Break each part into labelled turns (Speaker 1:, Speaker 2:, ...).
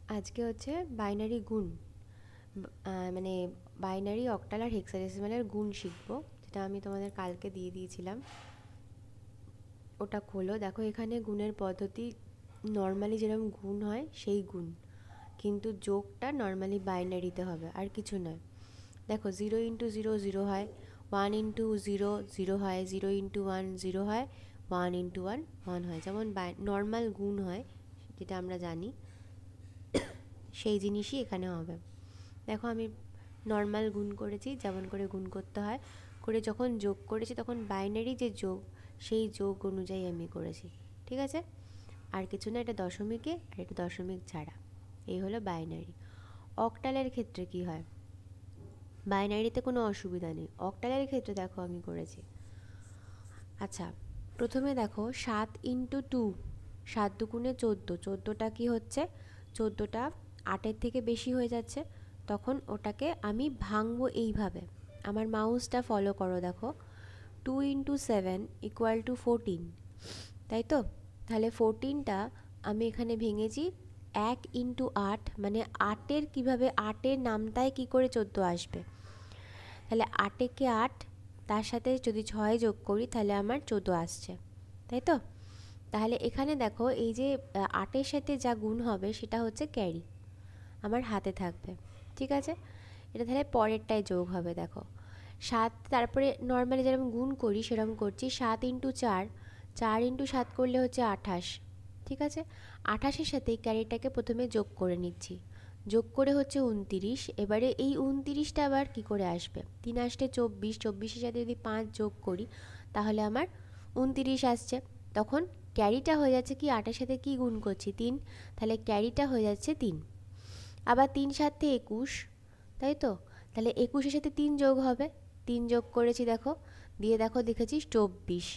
Speaker 1: আজকে হচ্ছে বাইনারি গুণ, মানে বাইনারি, অক্টাল আর হেক্সাডেসিমালের গুণ শিখবো, যেটা আমি তোমাদের কালকে দিয়ে দিয়েছিলাম। ওটা খোলো, দেখো এখানে গুণের পদ্ধতি নর্মালি যেরকম গুণ হয় সেই গুণ, কিন্তু যোগটা নর্মালি বাইনারিতে হবে, আর কিছু নয়। দেখো 0 × 0 0 হয়, 1 × 0 0 হয়, 0 × 1 0 হয়, 1 × 1 1 হয়, যেমন নর্মাল গুণ হয় যেটা আমরা জানি, সেই জিনিসই এখানে হবে। দেখো আমি নর্মাল গুণ করেছি, যেমন করে গুণ করতে হয়, করে যখন যোগ করেছি তখন বাইনারি যে যোগ, সেই যোগ অনুযায়ী আমি করেছি। ঠিক আছে, আর কিছু না, এটা দশমিকে আর এটা দশমিক ছাড়া। এই হলো বাইনারি। অক্টালের ক্ষেত্রে কি হয়? বাইনারিতে কোনো অসুবিধা নেই, অক্টালের ক্ষেত্রে দেখো আমি করেছি। আচ্ছা, প্রথমে দেখো 7 × 2, 7 × 2 = 14, 14টা কি হচ্ছে, 14টা 8-এর থেকে বেশি হয়ে যাচ্ছে, তখন ওটাকে আমি ভাঙবো এইভাবে। আমার মাউসটা ফলো করো, দেখো 2 × 7 = 14, তাই তো? তাহলে 14টা আমি এখানে ভেঙেছি 1 × 8, মানে 8-এর কীভাবে, 8-এর নামতায় কী করে 14 আসবে, তাহলে 8-একে 8, তার সাথে যদি 6 যোগ করি তাহলে আমার 14 আসছে, তাই তো? তাহলে এখানে দেখো এই যে 8-এর সাথে যা গুণ হবে সেটা হচ্ছে ক্যারি, আমার হাতে থাকবে। ঠিক আছে, এটা তাহলে পরেরটায় যোগ হবে। দেখো 7, তারপরে নর্মালি যেরকম গুণ করি সেরকম করছি, 7 × 4, 4 × 7 করলে হচ্ছে 28। ঠিক আছে, 28-এর সাথে ক্যারিটাকে প্রথমে যোগ করে নিচ্ছি, যোগ করে হচ্ছে 29। এবারে এই 29টা আবার কি করে আসবে, 3 আসতে 24, 24-এর সাথে যদি 5 যোগ করি তাহলে আমার 29 আসছে। তখন ক্যারিটা হয়ে যাচ্ছে কি, 8-এর সাথে কি গুণ করছি, 3, তাহলে ক্যারিটা হয়ে যাচ্ছে 3। আবার 3 × 7 = 21, তাই তো? তাহলে 21-এর সাথে 3 যোগ হবে, 3 যোগ করেছি দেখো, দিয়ে দেখো দেখেছি 24।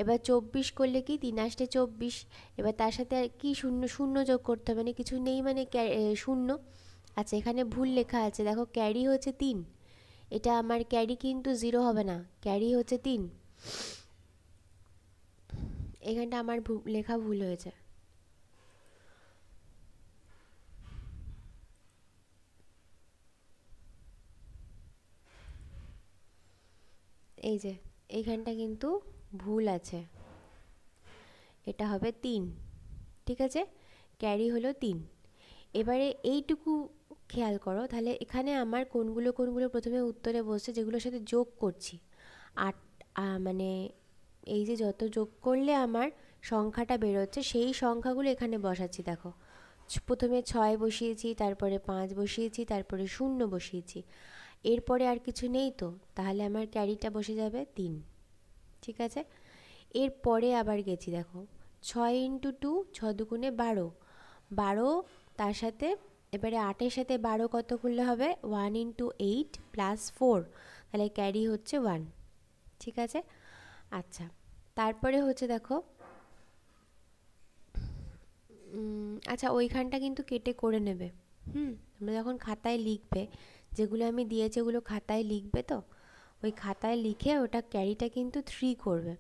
Speaker 1: এবার 24 করলে কি, 3 আসতে 24, এবার তার সাথে আর কি, শূন্য শূন্য যোগ করতে হবে, মানে কিছু নেই, মানে শূন্য। আচ্ছা, এখানে ভুল লেখা আছে, দেখো ক্যারি হচ্ছে 3, এটা আমার ক্যারি কিন্তু 0 হবে না, ক্যারি হচ্ছে 3, এখানটা আমার লেখা ভুল হয়েছে। এই যে এইখানটা কিন্তু ভুল আছে, এটা হবে 3। ঠিক আছে, ক্যারি হলো 3। এবারে এইটুকু খেয়াল করো, তাহলে এখানে আমার কোনগুলো কোনগুলো প্রথমে উত্তরে বসছে, যেগুলোর সাথে যোগ করছি, আট, মানে এই যে যত যোগ করলে আমার সংখ্যাটা বেরোচ্ছে সেই সংখ্যাগুলো এখানে বসাচ্ছি। দেখো প্রথমে 6 বসিয়েছি, তারপরে 5 বসিয়েছি, তারপরে 0 বসিয়েছি, এরপরে আর কিছু নেই তো, তাহলে আমার ক্যারিটা বসে যাবে 3। ঠিক আছে, এরপরে আবার গেছি, দেখো 6 × 2, 6 × 2 = 12, 12, তার সাথে এবারে 8-এর সাথে 12 কত করলে হবে, 1 × 8 + 4, তাহলে ক্যারি হচ্ছে 1। ঠিক আছে, আচ্ছা, তারপরে হচ্ছে দেখো, আচ্ছা ওইখানটা কিন্তু কেটে করে নেবে। তোমরা যখন খাতায় লিখবে, যেগুলো আমি দিয়েছি ওগুলো খাতায় লিখবে তো, ওই খাতায় লিখে ওটা ক্যারিটা কিন্তু 3 করবে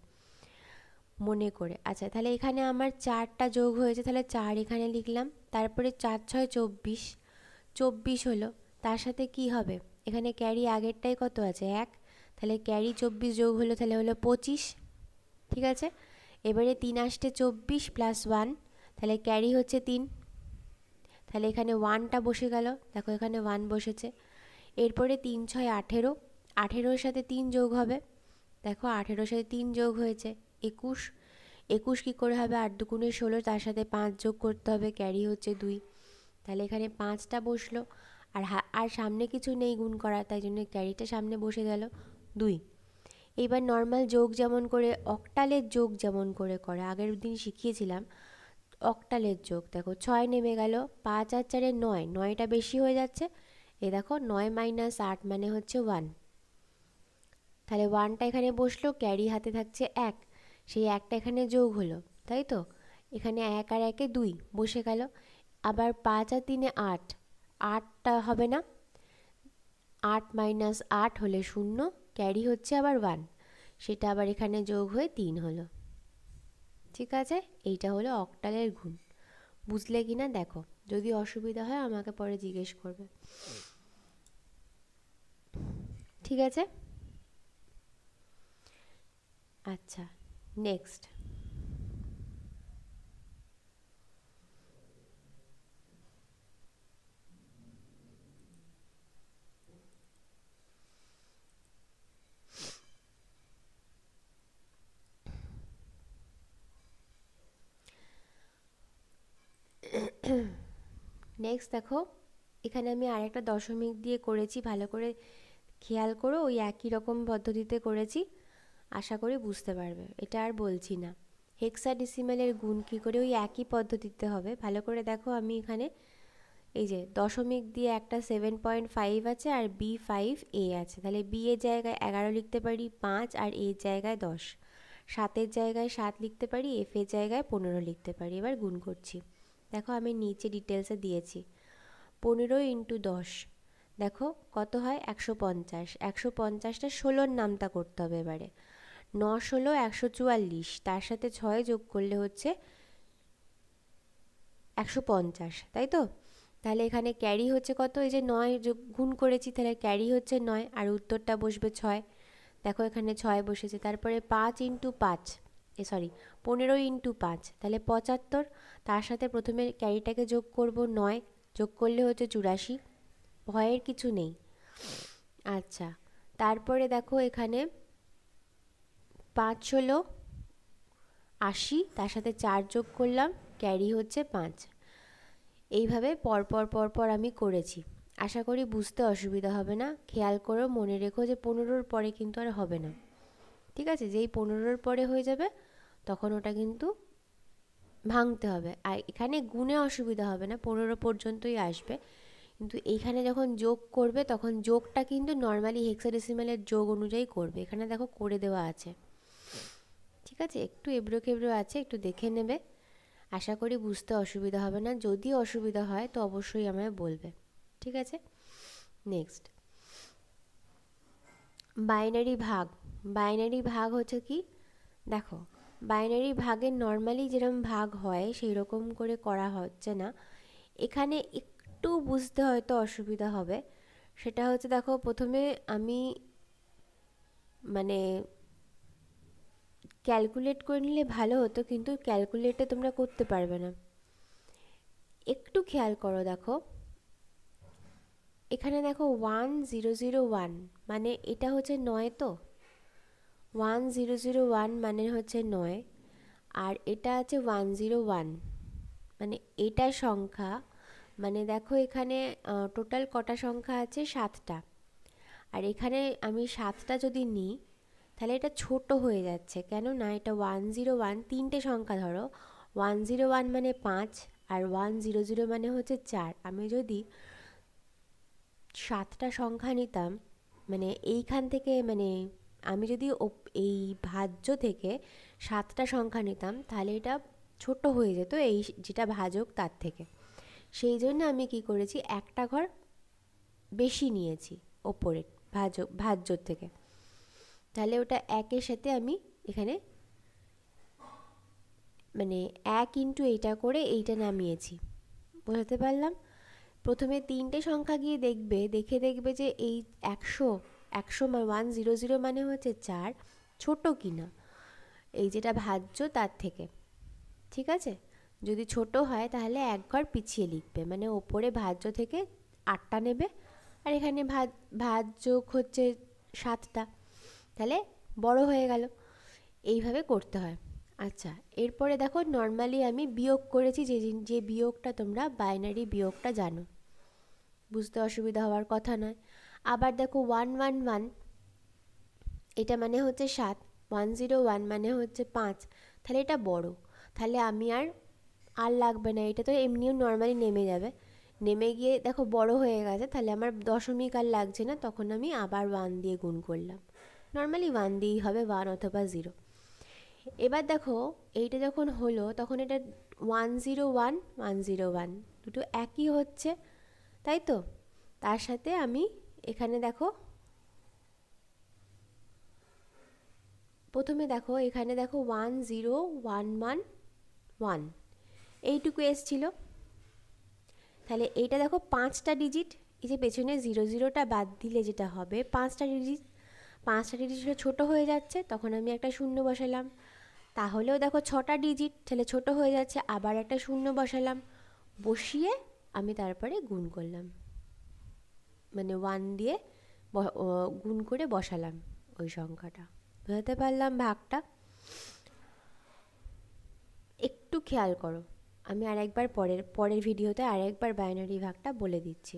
Speaker 1: মনে করে। আচ্ছা, তাহলে এখানে আমার 4টা যোগ হয়েছে, তাহলে 4 এখানে লিখলাম, তারপরে 4 × 6 = 24, 24 হলো, তার সাথে কি হবে, এখানে ক্যারি আগেরটাই কত আছে, 1, তাহলে ক্যারি 24 যোগ হলো, তাহলে হলো 25। ঠিক আছে, এবারে 3 আসতে 24 + 1, তাহলে ক্যারি হচ্ছে 3, তাহলে এখানে 1টা বসে গেল, দেখো এখানে 1 বসেছে। এরপরে 3 × 6 = 18, 18-এর সাথে 3 যোগ হবে, দেখো 18-এর সাথে 3 যোগ হয়েছে 21, 21 কী করে হবে, 8 × 2 = 16, তার সাথে 5 যোগ করতে হবে, ক্যারি হচ্ছে 2, তাহলে এখানে 5টা বসলো। আর সামনে কিছু নেই গুণ করা, তাই জন্য ক্যারিটা সামনে বসে গেল 2। এইবার নর্মাল যোগ যেমন করে, অক্টালের যোগ যেমন করে করে, আগের দিন শিখিয়েছিলাম অক্টালের যোগ। দেখো 6 নেমে গেল, 5 আর 4 9, 9টা বেশি হয়ে যাচ্ছে, এ দেখো 9 - 8 মানে হচ্ছে 1, তাহলে 1টা এখানে বসলো, ক্যারি হাতে থাকছে 1, সেই 1টা এখানে যোগ হলো, তাই তো? এখানে 1 আর 1 2 বসে গেল। আবার 5 আর 3 8, 8টা হবে না, 8 - 8 হলে 0, ক্যারি হচ্ছে আবার 1, সেটা আবার এখানে যোগ হয়ে 3 হলো। ঠিক আছে, এইটা হলো অক্টালের গুণ, বুঝলে কি না দেখো। যদি অসুবিধা হয় আমাকে পরে জিজ্ঞেস করবে, ঠিক আছে? আচ্ছা, নেক্সট। নেক্সট দেখো, এখানে আমি আরেকটা দশমিক দিয়ে করেছি, ভালো করে খেয়াল করো, ওই একই রকম পদ্ধতিতে করেছি, আশা করি বুঝতে পারবে। এটা আর বলছি না। হেক্সাডেসিমালের গুণ কী করে, ওই একই পদ্ধতিতে হবে। ভালো করে দেখো, আমি এখানে এই যে দশমিক দিয়ে একটা 7.5 আছে আর B5A আছে, তাহলে বি এর জায়গায় 11 লিখতে পারি 5, আর এর জায়গায় 10, 7-এর জায়গায় 7 লিখতে পারি, এফ এর জায়গায় 15 লিখতে পারি। এবার গুণ করছি, দেখো আমি নিচে ডিটেলসে দিয়েছি। 15 ইন্টু 10, দেখো কত হয়, 150। 150টা 16-র নামতা করতে হবে এবারে। 9 × 16 144, তার সাথে 6 যোগ করলে হচ্ছে 150, তাই তো? তাহলে এখানে ক্যারি হচ্ছে কত, এই যে 9 যোগ গুণ করেছি, তাহলে ক্যারি হচ্ছে 9, আর উত্তরটা বসবে 6। দেখো এখানে 6 বসেছে। তারপরে 5 ইন্টু 5, 15 ইন্টু 5, তাহলে 75। তার সাথে প্রথমে ক্যারিটাকে যোগ করব 9, যোগ করলে হচ্ছে 84, ভয়ের কিছু নেই। আচ্ছা, তারপরে দেখো এখানে 5 হলো 80, তার সাথে 4 যোগ করলাম, ক্যারি হচ্ছে 5। এইভাবে পরপর পরপর আমি করেছি, আশা করি বুঝতে অসুবিধা হবে না। খেয়াল করো, মনে রেখো যে 15-র পরে কিন্তু আর হবে না, ঠিক আছে? যেই 15-র পরে হয়ে যাবে তখন ওটা কিন্তু ভাঙতে হবে। আর এখানে গুণে অসুবিধা হবে না, 15 পর্যন্তই আসবে, কিন্তু এইখানে যখন যোগ করবে তখন যোগটা কিন্তু নর্মালি হেক্সাডেসিমালের যোগ অনুযায়ী করবে। এখানে দেখো করে দেওয়া আছে, ঠিক আছে? একটু এবড়ো খেবড়ো আছে, একটু দেখে নেবে। আশা করি বুঝতে অসুবিধা হবে না, যদি অসুবিধা হয় তো অবশ্যই আমায় বলবে, ঠিক আছে? নেক্সট, বাইনারি ভাগ। বাইনারি ভাগ হচ্ছে কি, দেখো বাইনারি ভাগের নর্মালি যেরকম ভাগ হয় সেই রকম করে করা হচ্ছে না, এখানে একটু বুঝতে হয়তো অসুবিধা হবে। সেটা হচ্ছে, দেখো প্রথমে আমি মানে ক্যালকুলেট করে নিলে ভালো হতো, কিন্তু ক্যালকুলেটে তোমরা করতে পারবে না। একটু খেয়াল করো, দেখো এখানে দেখো 1001, মানে এটা হচ্ছে 9 তো, 1001 মানে হচ্ছে 9, আর এটা আছে 101, মানে এটা সংখ্যা, মানে দেখো এখানে টোটাল কটা সংখ্যা আছে, 7টা। আর এখানে আমি 7টা যদি নিই তাহলে এটা ছোট হয়ে যাচ্ছে, কেন না এটা 101, তিনটে সংখ্যা ধরো, 101 মানে 5, আর 100 মানে হচ্ছে 4। আমি যদি 7টা সংখ্যা নিতাম, মানে এইখান থেকে, মানে আমি যদি এই ভাজ্য থেকে 7টা সংখ্যা নিতাম তাহলে এটা ছোট হয়ে যেত এই যেটা ভাজক তার থেকে। সেই জন্য আমি কি করেছি, একটা ঘর বেশি নিয়েছি ওপরে ভাজ্যর থেকে, তাহলে ওটা একের সাথে আমি এখানে মানে 1 ইন্টু এইটা করে এইটা নামিয়েছি। বোঝাতে পারলাম? প্রথমে তিনটে সংখ্যা গিয়ে দেখবে, দেখবে যে এই 100, 100 মানে হচ্ছে 4, ছোট কিনা এই যেটা ভাজ্য তার থেকে, ঠিক আছে? যদি ছোট হয় তাহলে এক ঘর পিছিয়ে লিখবে, মানে ওপরে ভাজ্য থেকে 8টা নেবে, আর এখানে ভাজ্য হচ্ছে 7টা, তাহলে বড় হয়ে গেল। এইভাবে করতে হয়। আচ্ছা, এরপরে দেখো নর্মালি আমি বিয়োগ করেছি, যে বিয়োগটা তোমরা বাইনারি বিয়োগটা জানো, বুঝতে অসুবিধা হওয়ার কথা নয়। আবার দেখো 111, এটা মানে হচ্ছে 7, 101 মানে হচ্ছে 5, তাহলে এটা বড়, তাহলে আমি আর লাগবে না, এটা তো এমনিও নর্মালি নেমে যাবে, নেমে গিয়ে দেখো বড় হয়ে গেছে, তাহলে আমার দশমিক আর লাগছে না, তখন আমি আবার 1 দিয়ে গুণ করলাম, নর্মালি 1 দিয়েই হবে, 1 অথবা 0। এবার দেখো এইটা যখন হলো তখন এটা 101, 101 দুটো একই হচ্ছে, তাই তো? তার সাথে আমি এখানে দেখো, প্রথমে দেখো এখানে দেখো 10111 এইটুকু এসছিল, তাহলে এইটা দেখো 5টা ডিজিট, এই যে পেছনে 0 0টা বাদ দিলে যেটা হবে 5টা ডিজিট, 5টা ডিজিট ছোটো হয়ে যাচ্ছে, তখন আমি একটা শূন্য বসালাম। তাহলেও দেখো 6টা ডিজিট, তাহলে ছোটো হয়ে যাচ্ছে, আবার একটা শূন্য বসালাম, বসিয়ে আমি তারপরে গুণ করলাম, মানে 1 দিয়ে গুণ করে বসালাম ওই সংখ্যাটা। বুঝতে পারলাম ভাগটা? একটু খেয়াল করো, আমি আরেকবার পরের ভিডিওতে আরেকবার বাইনারি ভাগটা বলে দিচ্ছি।